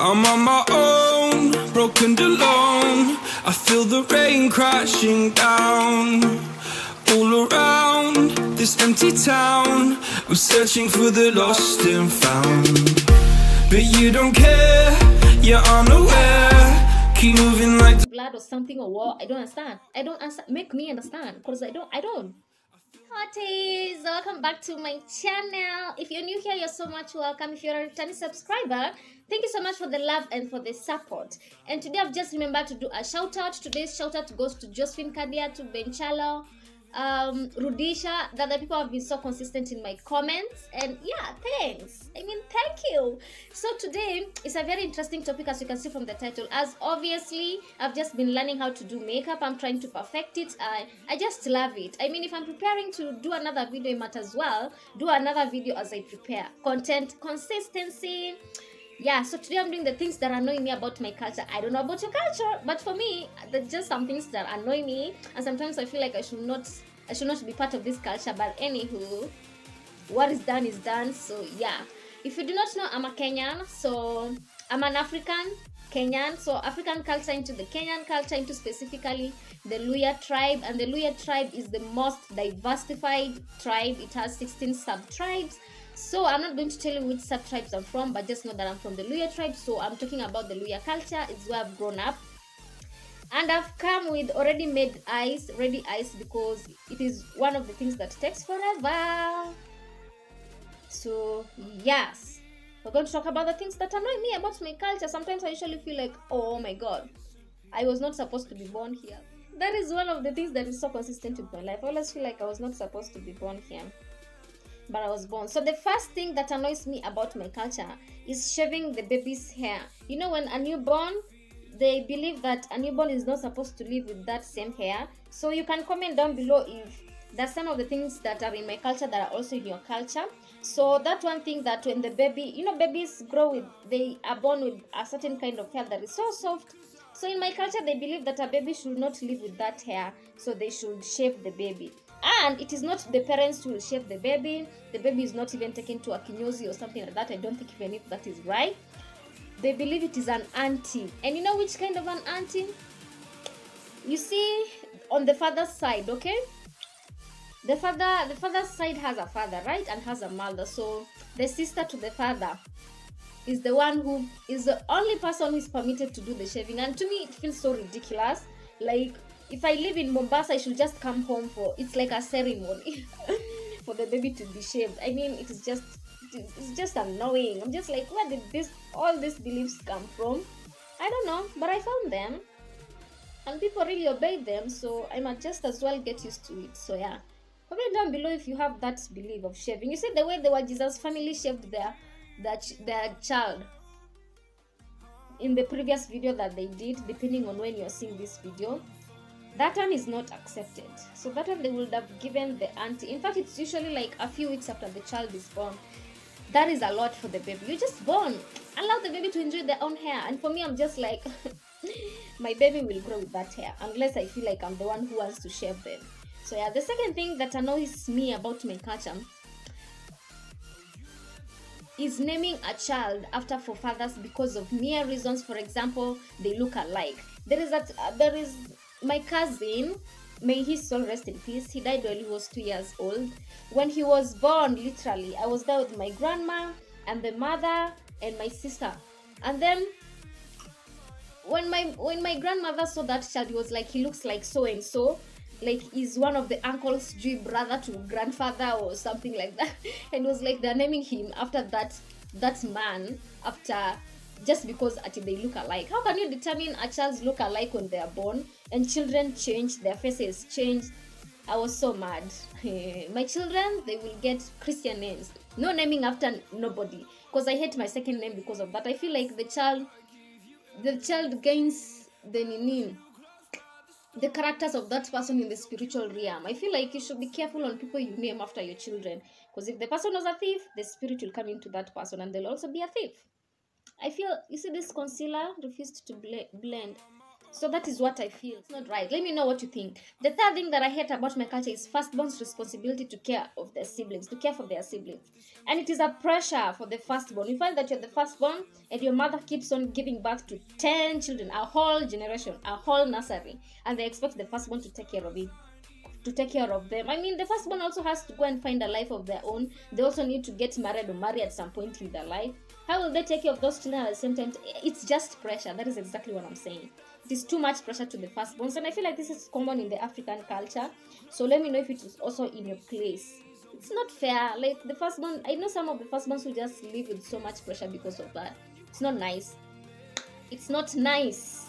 I'm on my own, broken and alone. I feel the rain crashing down all around this empty town. I'm searching for the lost and found, but you don't care, you're unaware. Keep moving like blood or something or what? I don't understand. I don't understand. Make me understand, because I don't. Hotties, welcome back to my channel. If you're new here, you're so much welcome. If you're a returning subscriber, thank you so much for the love and for the support. And today I've just remembered to do a shout out. Today's shout out goes to Josephine Kadia, to Benchalo, Rudisha. The other people have been so consistent in my comments, and yeah, thanks. I mean, thank you. So today is a very interesting topic, as you can see from the title. As obviously I've just been learning how to do makeup. I'm trying to perfect it. I just love it. I mean, if I'm preparing to do another video, it might as well do another video as I prepare. Content consistency. Yeah, so today I'm doing the things that annoy me about my culture. I don't know about your culture, but for me, there's just some things that annoy me, and sometimes I feel like I should not be part of this culture. But anywho, what is done is done. So yeah, if you do not know, I'm a Kenyan, so I'm an African Kenyan. So African culture into the Kenyan culture, into specifically the Luhya tribe, and the Luhya tribe is the most diversified tribe. It has 16 sub-tribes. So I'm not going to tell you which sub-tribes I'm from, but just know that I'm from the Luhya tribe. So I'm talking about the Luhya culture. It's where I've grown up. And I've come with already made ice, ready ice, because it is one of the things that takes forever. So yes, we're going to talk about the things that annoy me about my culture. Sometimes I usually feel like, oh my god, I was not supposed to be born here. That is one of the things that is so consistent with my life. I always feel like I was not supposed to be born here, but I was born. So the first thing that annoys me about my culture is shaving the baby's hair. You know, when a newborn, they believe that a newborn is not supposed to live with that same hair. So you can comment down below if there's some of the things that are in my culture that are also in your culture. So that one thing, that when the baby, you know, babies grow with, they are born with a certain kind of hair that is so soft. So in my culture, they believe that a baby should not live with that hair, so they should shave the baby. And it is not the parents who will shave the baby. The baby is not even taken to a kinyozi or something like that. I don't think even if that is right. They believe it is an auntie. And you know which kind of an auntie? You see, on the father's side, okay? The father's side has a father, right? And has a mother. So the sister to the father is the one who is the only person who is permitted to do the shaving. And to me, it feels so ridiculous. Like, if I live in Mombasa, I should just come home for, it's like a ceremony for the baby to be shaved. I mean, it's just annoying. I'm just like, where did all these beliefs come from? I don't know, but I found them, and people really obey them, so I might just as well get used to it. So yeah, comment down below if you have that belief of shaving. You see the way the Jesus family shaved their child in the previous video that they did, depending on when you're seeing this video. That one is not accepted. So that one they would have given the auntie. In fact, it's usually like a few weeks after the child is born. That is a lot for the baby. You just born. Allow the baby to enjoy their own hair. And for me, I'm just like, my baby will grow with that hair, unless I feel like I'm the one who wants to shave them. So yeah, the second thing that annoys me about my culture is naming a child after forefathers because of mere reasons. For example, they look alike. There is my cousin, may his soul rest in peace. He died when he was 2 years old. When he was born, literally, I was there with my grandma and the mother and my sister. And then when my grandmother saw that child, he was like, he looks like so and so, like he's one of the uncles, brother to grandfather or something like that. And it was like they're naming him after that man, after, just because they look alike. How can you determine a child's look alike when they are born? And children change, their faces change. I was so mad. My children, they will get Christian names. No naming after nobody. Because I hate my second name because of that. I feel like the child gains the characters of that person in the spiritual realm. I feel like you should be careful on people you name after your children. Because if the person was a thief, the spirit will come into that person and they'll also be a thief. I feel, you see, this concealer refused to blend. So that is what I feel. It's not right. Let me know what you think. The third thing that I hate about my culture is firstborn's responsibility to care of their siblings, to care for their siblings. And it is a pressure for the firstborn. You find that you're the firstborn and your mother keeps on giving birth to 10 children, a whole generation, a whole nursery, and they expect the firstborn to take care of it. To take care of them. I mean, the firstborn also has to go and find a life of their own. They also need to get married or marry at some point in their life. How will they take care of those children at the same time? It's just pressure. That is exactly what I'm saying. It is too much pressure to the firstborns, and I feel like this is common in the African culture. So let me know if it is also in your place. It's not fair. Like the firstborn, I know some of the firstborns who just live with so much pressure because of that. It's not nice. It's not nice.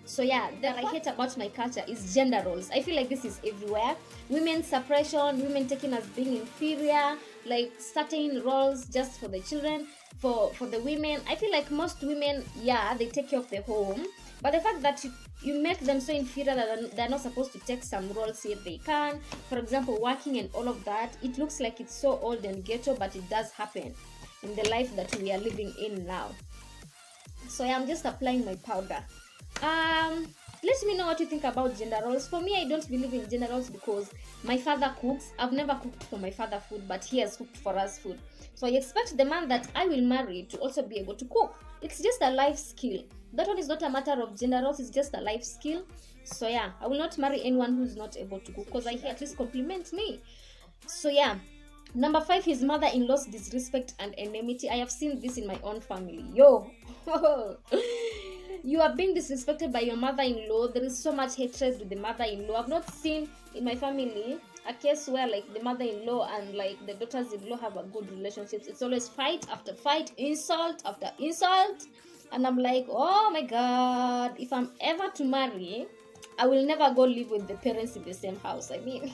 So yeah, that I hate about my culture is gender roles. I feel like this is everywhere. Women's suppression, women taken as being inferior, like certain roles just for the children, for the women. I feel like most women, yeah, they take care of the home, but the fact that you make them so inferior that they're not supposed to take some roles if they can, for example, working and all of that, it looks like it's so old and ghetto, but it does happen in the life that we are living in now. So yeah, I'm just applying my powder. Let me know what you think about gender roles. For me, I don't believe in gender roles because my father cooks. I've never cooked for my father food, but he has cooked for us food. So I expect the man that I will marry to also be able to cook. It's just a life skill. That one is not a matter of gender roles, it's just a life skill. So yeah, I will not marry anyone who's not able to cook because I at least compliment me. So yeah. Number 5, his mother-in-law's disrespect and enmity. I have seen this in my own family. Yo, you are being disrespected by your mother-in-law. There is so much hatred with the mother-in-law. I've not seen in my family a case where like the mother-in-law and like the daughters-in-law have a good relationships. It's always fight after fight, insult after insult, and I'm like, oh my god, if I'm ever to marry, I will never go live with the parents in the same house. I mean,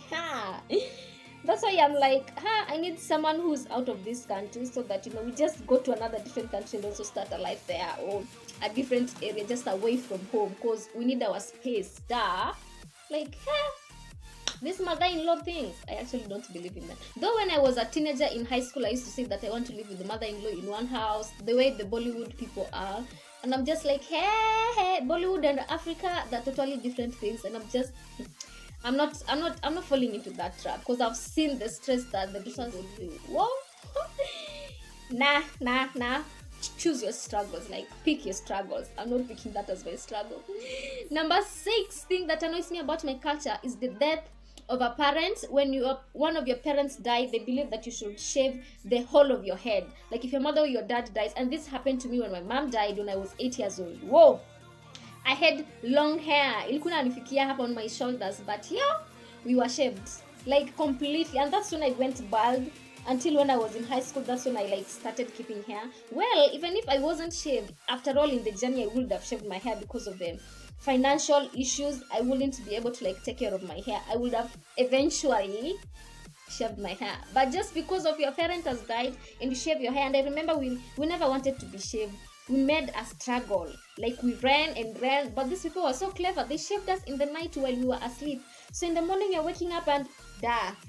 that's why I'm like, I need someone who's out of this country so that, you know, we just go to another different country and also start a life there, or a different area just away from home, because we need our space. Like, this mother-in-law things, I actually don't believe in that. Though when I was a teenager in high school, I used to say that I want to live with the mother-in-law in one house, the way the Bollywood people are. And I'm just like, hey, Bollywood and Africa, they're totally different things. And I'm not falling into that trap because I've seen the stress that the daughters go through. Whoa. Nah. Choose your struggles. Like, pick your struggles. I'm not picking that as my struggle. Number 6 thing that annoys me about my culture is the death of a parent. When one of your parents die, they believe that you should shave the whole of your head. Like if your mother or your dad dies, and this happened to me when my mom died when I was 8 years old. Whoa. I had long hair. Ilikuwa inanifikia hapa on my shoulders, but yeah, we were shaved like completely, and that's when I went bald. Until when I was in high school, that's when I like started keeping hair. Well, even if I wasn't shaved, after all in the journey I would have shaved my hair because of the financial issues. I wouldn't be able to like take care of my hair. I would have eventually shaved my hair, but just because of your parent has died and you shave your hair. And I remember we never wanted to be shaved. We made a struggle, like we ran and ran, but these people were so clever. They shaved us in the night while we were asleep. So in the morning you're waking up and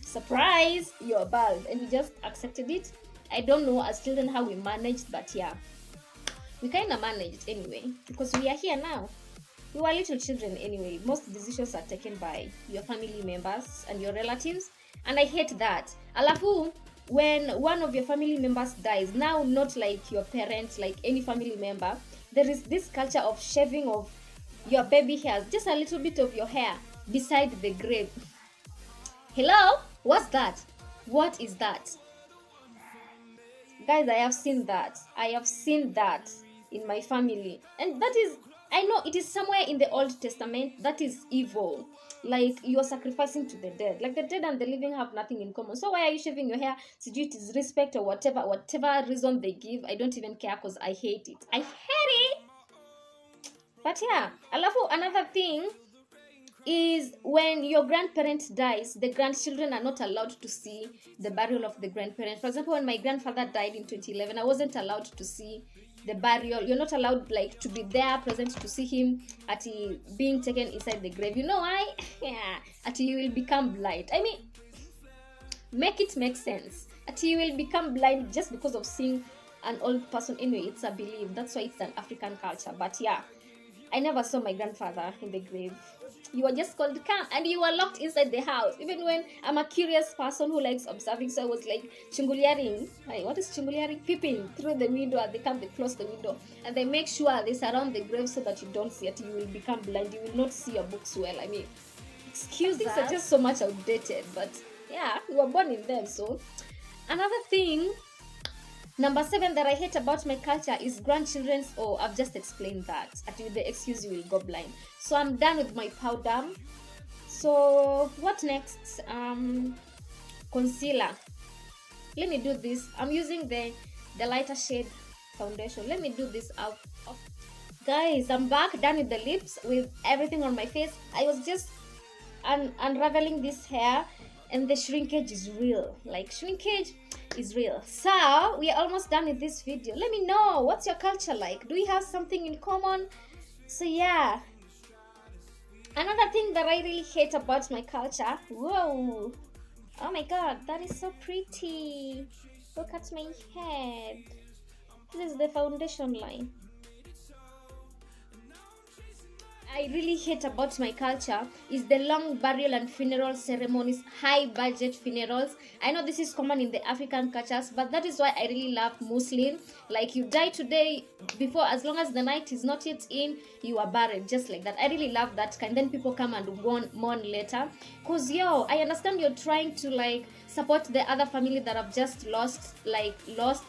surprise, you're bald, and we just accepted it. I don't know as children how we managed, but yeah, we kind of managed anyway because we are here now. We were little children anyway. Most decisions are taken by your family members and your relatives, and I hate that. Alafu, when one of your family members dies, now not like your parents, like any family member, there is this culture of shaving of your baby hairs, just a little bit of your hair beside the grave. Hello? What's that? What is that? Guys, I have seen that. I have seen that in my family. And that is, I know it is somewhere in the Old Testament. That is evil. Like, you are sacrificing to the dead. Like, the dead and the living have nothing in common. So why are you shaving your hair? So it is respect or whatever reason they give. I don't even care because I hate it. I hate it. But yeah, another thing is when your grandparent dies, the grandchildren are not allowed to see the burial of the grandparent. For example, when my grandfather died in 2011, I wasn't allowed to see the burial. You're not allowed like to be there present to see him at being taken inside the grave. You know why? Yeah, at you will become blind. I mean, make it make sense. At you will become blind just because of seeing an old person. Anyway, it's a belief. That's why it's an African culture. But yeah, I never saw my grandfather in the grave. You were just called to come, and you were locked inside the house. Even when I'm a curious person who likes observing, so I was like chunguliaring. What is chunguliaring? Peeping through the window, and they come, they close the window, and they make sure they surround the grave so that you don't see it. You will become blind. You will not see your books well. I mean, excuse things are just so much outdated, but yeah, we were born in them. So another thing, number 7, that I hate about my culture is grandchildren's. Oh, I've just explained that. With the excuse you will go blind. So I'm done with my powder. So what next? Concealer. Let me do this. I'm using the lighter shade foundation. Let me do this out. Guys, I'm back, done with the lips, with everything on my face. I was just unraveling this hair, and the shrinkage is real. Like, shrinkage is real. So we are almost done with this video. Let me know, what's your culture like? Do we have something in common? So yeah, another thing that I really hate about my culture, whoa, oh my god, that is so pretty. Look at my head. This is the foundation line. I really hate about my culture is the long burial and funeral ceremonies, high budget funerals. I know this is common in the African cultures, but that is why I really love Muslim. Like, you die today, before, as long as the night is not yet in, you are buried, just like that. I really love that kind. Then people come and mourn later. Cause yo, I understand you're trying to like support the other family that have just lost,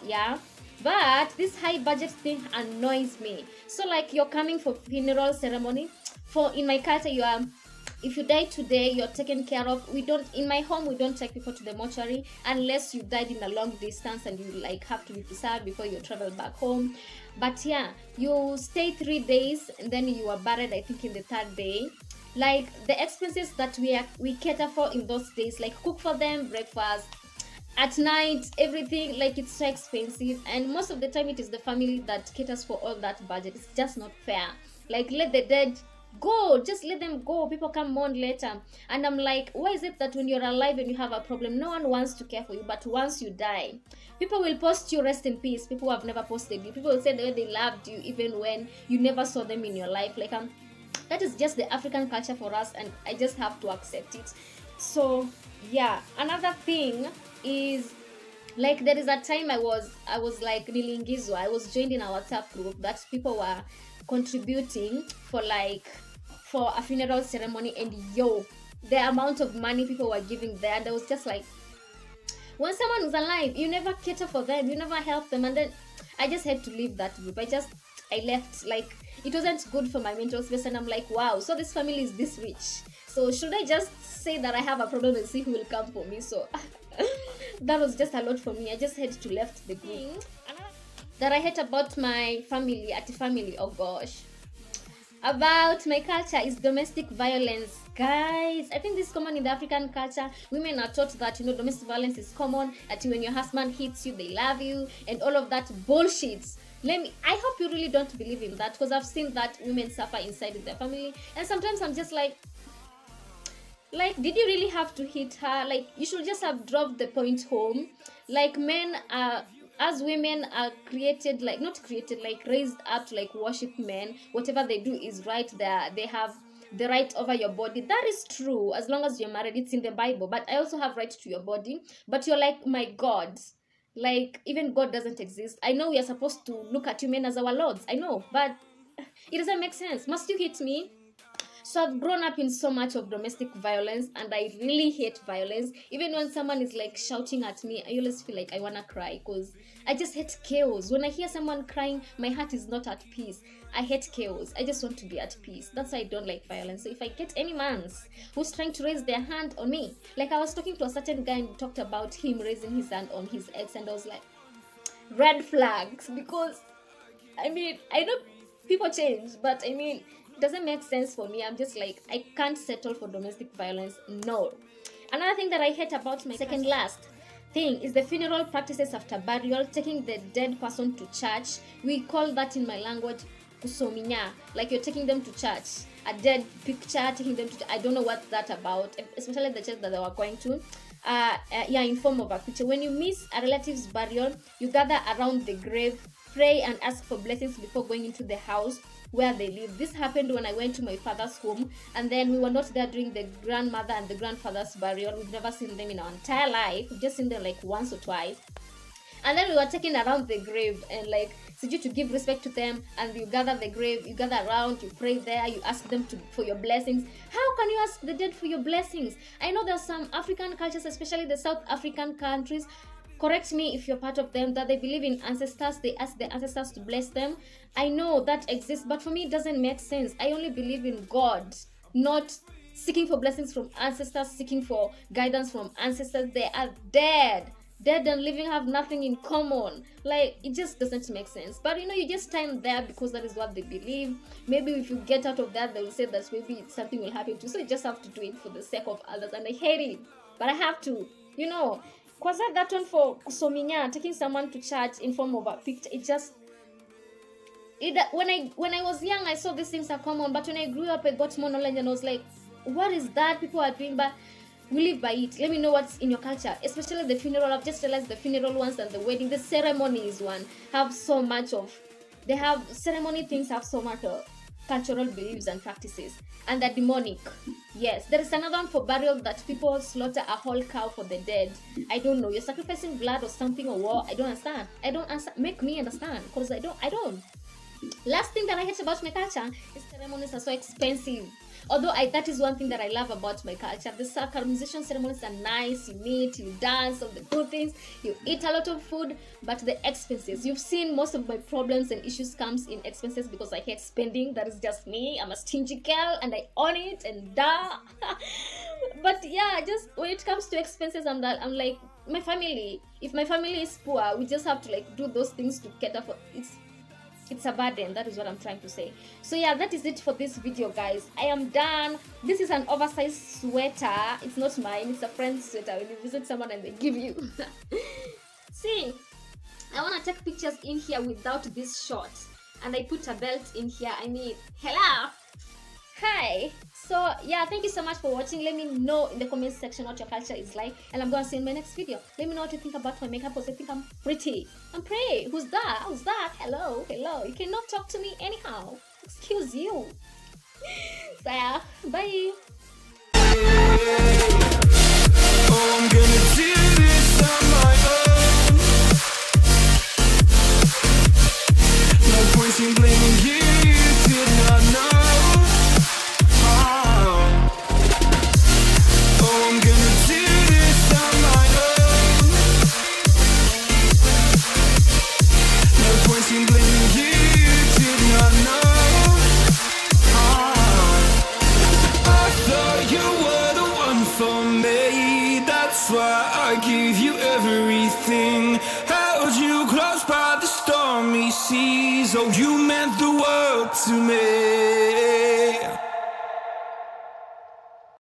yeah. But this high budget thing annoys me. So like, you're coming for funeral ceremony. In my culture, if you die today, you're taken care of. In my home, we don't take people to the mortuary unless you died in a long distance and you like have to be preserved before you travel back home. But yeah, you stay 3 days and then you are buried, I think, in the 3rd day. Like, the expenses that we cater for in those days, like cook for them breakfast, at night, everything, like, it's so expensive, and most of the time it is the family that caters for all that budget. It's just not fair. Like, let the dead go, just let them go. People come mourn later. And I'm like, why is it that when you're alive and you have a problem, no one wants to care for you, but once you die, people will post you rest in peace. People who have never posted you, people will say the way they loved you even when you never saw them in your life. Like, that is just the African culture for us, and I just have to accept it. So yeah, another thing is, like, there is a time I was like nilingizwa. I was joined in a WhatsApp group that people were contributing for a funeral ceremony, and yo, the amount of money people were giving there, and I was just like, when someone is alive, you never cater for them, you never help them. And then I just had to leave that group. I left. Like, it wasn't good for my mental space, and I'm like, wow, so this family is this rich, so should I just say that I have a problem and see who will come for me? So that was just a lot for me. I just had to left the group. That I hate about my family, oh gosh, about my culture is domestic violence. Guys, I think this is common in the African culture. Women are taught that, domestic violence is common, that when your husband hits you, they love you, and all of that bullshit. I hope you really don't believe in that, because I've seen that women suffer inside their family, and sometimes I'm just like, did you really have to hit her? Like, you should just have dropped the point home. Like, men are, as women are created, like, not created, like, raised up to, like, worship men. Whatever they do is right. They have the right over your body. That is true, as long as you're married. It's in the Bible. But I also have right to your body. But you're like, my God. Like, even God doesn't exist. I know we are supposed to look at you men as our lords. I know, but it doesn't make sense. Must you hit me? So I've grown up in so much of domestic violence, and I really hate violence. Even when someone is like shouting at me, I always feel like I wanna cry, because I just hate chaos. When I hear someone crying, my heart is not at peace. I hate chaos. I just want to be at peace. That's why I don't like violence. So if I get any man who's trying to raise their hand on me, like, I was talking to a certain guy and we talked about him raising his hand on his ex, and I was like, red flags, because I mean, I know people change, but I mean, it doesn't make sense for me. I'm just like, I can't settle for domestic violence. No. Another thing that I hate about my second last thing is the funeral practices after burial, taking the dead person to church. We call that in my language kusominya, like you're taking them to church. A dead picture, taking them to, I don't know what's that about, especially the church that they were going to. Yeah, in form of a picture. When you miss a relative's burial, you gather around the grave pray and ask for blessings before going into the house where they live. This happened when I went to my father's home, and then we were not there during the grandmother and the grandfather's burial. We've never seen them in our entire life. We've just seen them like once or twice. And then we were taken around the grave, and like, so you to give respect to them, and you gather the grave, you gather around, you pray there, you ask them for your blessings. How can you ask the dead for your blessings? I know there's some African cultures, especially the South African countries, correct me if you're part of them, that they believe in ancestors. They ask the ancestors to bless them. I know that exists, but for me it doesn't make sense. I only believe in God, not seeking for blessings from ancestors, seeking for guidance from ancestors. They are dead. Dead and living have nothing in common. Like, it just doesn't make sense. But you know, you just stand there because that is what they believe. Maybe if you get out of that, they will say that maybe something will happen to you. So you just have to do it for the sake of others. And I hate it, but I have to. You know, because that one for Kusominya, taking someone to church in form of a picture, it just... when I was young, I saw these things are common. But when I grew up, I got more knowledge and I was like, what is that people are doing? But we live by it. Let me know what's in your culture, especially the funeral. I've just realized the funeral ones and the wedding, the ceremonies one have so much of, they have ceremony things have so much of cultural beliefs and practices, and they're demonic. Yes, there is another one for burial that people slaughter a whole cow for the dead. I don't know, you're sacrificing blood or something or what? I don't understand. Make me understand, because I don't. Last thing that I hate about my culture is ceremonies are so expensive. Although that is one thing that I love about my culture. The circumcision ceremonies are nice. You meet, you dance, all the good things. You eat a lot of food, but the expenses. You've seen most of my problems and issues comes in expenses because I hate spending. That is just me. I'm a stingy girl and I own it and duh. But yeah, just when it comes to expenses, I'm like, my family. If my family is poor, we just have to like do those things to cater for it's a burden. That is what I'm trying to say. So yeah, that is it for this video, guys. I am done. This is an oversized sweater. It's not mine, it's a friend's sweater. When you visit someone and they give you see, I want to take pictures in here without this short, and I put a belt in here. I mean, hello, hi. So yeah, thank you so much for watching. Let me know in the comment section what your culture is like, and I'm gonna see you in my next video. Let me know what you think about my makeup, because I think I'm pretty. I'm pretty. Who's that? Who's that? Hello, hello. You cannot talk to me anyhow. Excuse you. So yeah, bye. Oh, I'm gonna do this on my own. No point in blaming you, you did not know. I give you everything, held you close by the stormy seas. Oh, you meant the world to me.